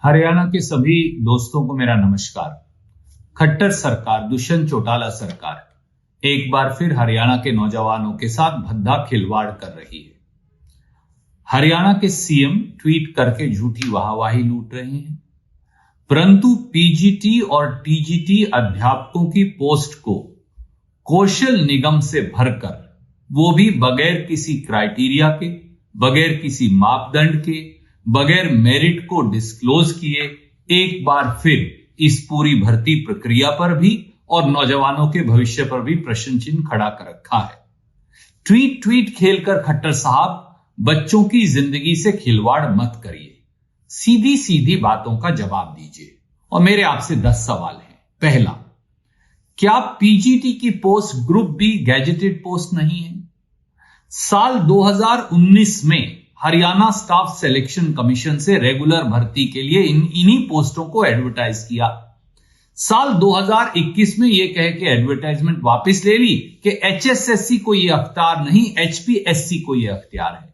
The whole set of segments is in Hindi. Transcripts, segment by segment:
हरियाणा के सभी दोस्तों को मेरा नमस्कार। खट्टर सरकार, दुष्यंत चौटाला सरकार एक बार फिर हरियाणा के नौजवानों के साथ भद्दा खिलवाड़ कर रही है। हरियाणा के सीएम ट्वीट करके झूठी वाहवाही लूट रहे हैं, परंतु पीजीटी और टीजीटी अध्यापकों की पोस्ट को कौशल निगम से भरकर, वो भी बगैर किसी क्राइटेरिया के, बगैर किसी मापदंड के, बगैर मेरिट को डिस्क्लोज किए, एक बार फिर इस पूरी भर्ती प्रक्रिया पर भी और नौजवानों के भविष्य पर भी प्रश्न चिन्ह खड़ा कर रखा है। ट्वीट खेलकर खट्टर साहब बच्चों की जिंदगी से खिलवाड़ मत करिए, सीधी सीधी बातों का जवाब दीजिए। और मेरे आपसे 10 सवाल हैं। पहला, क्या पीजीटी की post group B gazetted post नहीं है? साल 2019 में हरियाणा स्टाफ सिलेक्शन कमीशन से रेगुलर भर्ती के लिए इन्हीं पोस्टों को एडवर्टाइज किया। साल 2021 में यह कह के एडवर्टाइजमेंट वापस ले ली कि एचएसएससी को यह अख्तियार नहीं, एचपीएससी को यह अख्तियार है।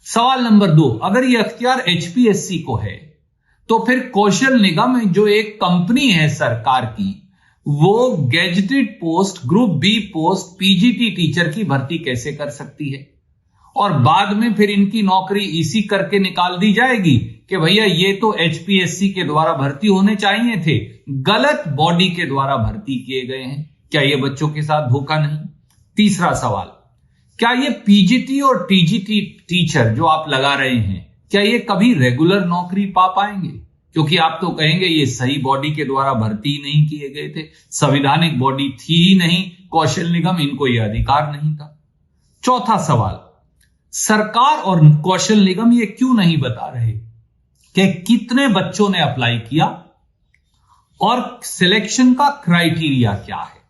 सवाल नंबर 2, अगर यह अख्तियार एचपीएससी को है तो फिर कौशल निगम जो एक कंपनी है सरकार की, वो gazetted post group B post PGT teacher की भर्ती कैसे कर सकती है? और बाद में फिर इनकी नौकरी इसी करके निकाल दी जाएगी कि भैया ये तो एचपीएससी के द्वारा भर्ती होने चाहिए थे, गलत बॉडी के द्वारा भर्ती किए गए हैं। क्या ये बच्चों के साथ धोखा नहीं? तीसरा सवाल, क्या ये पीजीटी और टीजीटी टीचर जो आप लगा रहे हैं, क्या ये कभी रेगुलर नौकरी पा पाएंगे? क्योंकि आप तो कहेंगे ये सही बॉडी के द्वारा भर्ती नहीं किए गए थे, संवैधानिक बॉडी थी ही नहीं, कौशल निगम, इनको यह अधिकार नहीं था। चौथा सवाल, सरकार और कौशल निगम ये क्यों नहीं बता रहे कि कितने बच्चों ने अप्लाई किया और सिलेक्शन का क्राइटेरिया क्या है,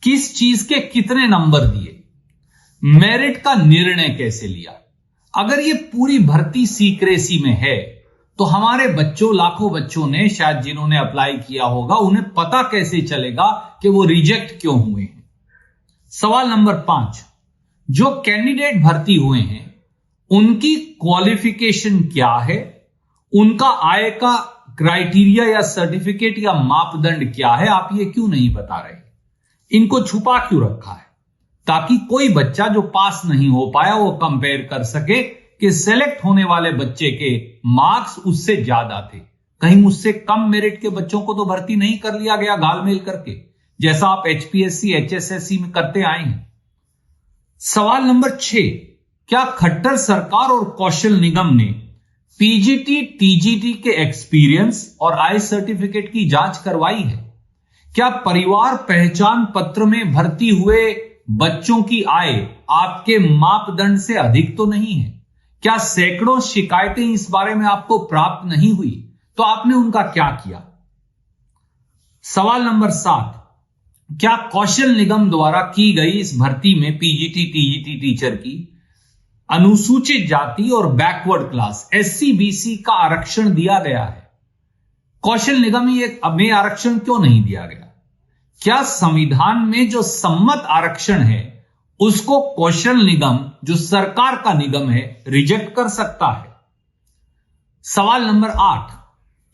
किस चीज के कितने नंबर दिए, मेरिट का निर्णय कैसे लिया? अगर ये पूरी भर्ती सीक्रेसी में है तो हमारे बच्चों, लाखों बच्चों ने शायद जिन्होंने अप्लाई किया होगा, उन्हें पता कैसे चलेगा कि वो रिजेक्ट क्यों हुए हैं? सवाल नंबर 5, जो कैंडिडेट भर्ती हुए हैं उनकी क्वालिफिकेशन क्या है, उनका आय का क्राइटेरिया या सर्टिफिकेट या मापदंड क्या है, आप ये क्यों नहीं बता रहे? इनको छुपा क्यों रखा है? ताकि कोई बच्चा जो पास नहीं हो पाया वो कंपेयर कर सके कि सेलेक्ट होने वाले बच्चे के मार्क्स उससे ज्यादा थे, कहीं मुझसे कम मेरिट के बच्चों को तो भर्ती नहीं कर लिया गया घालमेल करके, जैसा आप एचपीएससी एचएसएससी में करते आए हैं। सवाल नंबर 6, क्या खट्टर सरकार और कौशल निगम ने पीजीटी टीजीटी के एक्सपीरियंस और आय सर्टिफिकेट की जांच करवाई है? क्या परिवार पहचान पत्र में भर्ती हुए बच्चों की आय आपके मापदंड से अधिक तो नहीं है? क्या सैकड़ों शिकायतें इस बारे में आपको प्राप्त नहीं हुई तो आपने उनका क्या किया? सवाल नंबर 7, क्या कौशल निगम द्वारा की गई इस भर्ती में पीजीटी टीजीटी टीचर की अनुसूचित जाति और बैकवर्ड क्लास एससी बीसी का आरक्षण दिया गया है? कौशल निगम में आरक्षण क्यों नहीं दिया गया? क्या संविधान में जो सम्मत आरक्षण है उसको कौशल निगम, जो सरकार का निगम है, रिजेक्ट कर सकता है? सवाल नंबर 8,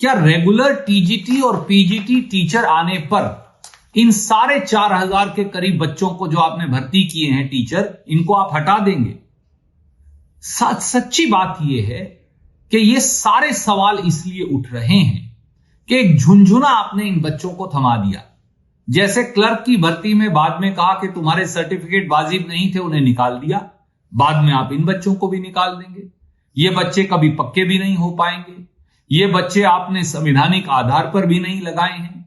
क्या रेगुलर टीजीटी और पीजीटी टीचर आने पर इन सारे 4000 के करीब बच्चों को जो आपने भर्ती किए हैं टीचर, इनको आप हटा देंगे? सच्ची बात यह है कि ये सारे सवाल इसलिए उठ रहे हैं कि एक झुंझुना आपने इन बच्चों को थमा दिया। जैसे क्लर्क की भर्ती में बाद में कहा कि तुम्हारे सर्टिफिकेट वाजिब नहीं थे, उन्हें निकाल दिया, बाद में आप इन बच्चों को भी निकाल देंगे। ये बच्चे कभी पक्के भी नहीं हो पाएंगे, ये बच्चे आपने संवैधानिक आधार पर भी नहीं लगाए हैं।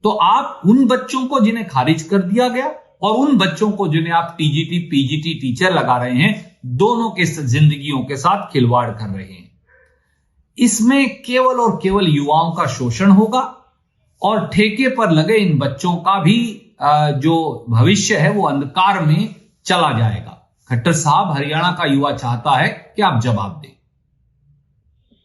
तो आप उन बच्चों को जिन्हें खारिज कर दिया गया और उन बच्चों को जिन्हें आप टीजीटी पीजीटी टीचर लगा रहे हैं, दोनों के जिंदगियों के साथ खिलवाड़ कर रहे हैं। इसमें केवल और केवल युवाओं का शोषण होगा और ठेके पर लगे इन बच्चों का भी जो भविष्य है वो अंधकार में चला जाएगा। खट्टर साहब, हरियाणा का युवा चाहता है कि आप जवाब दें।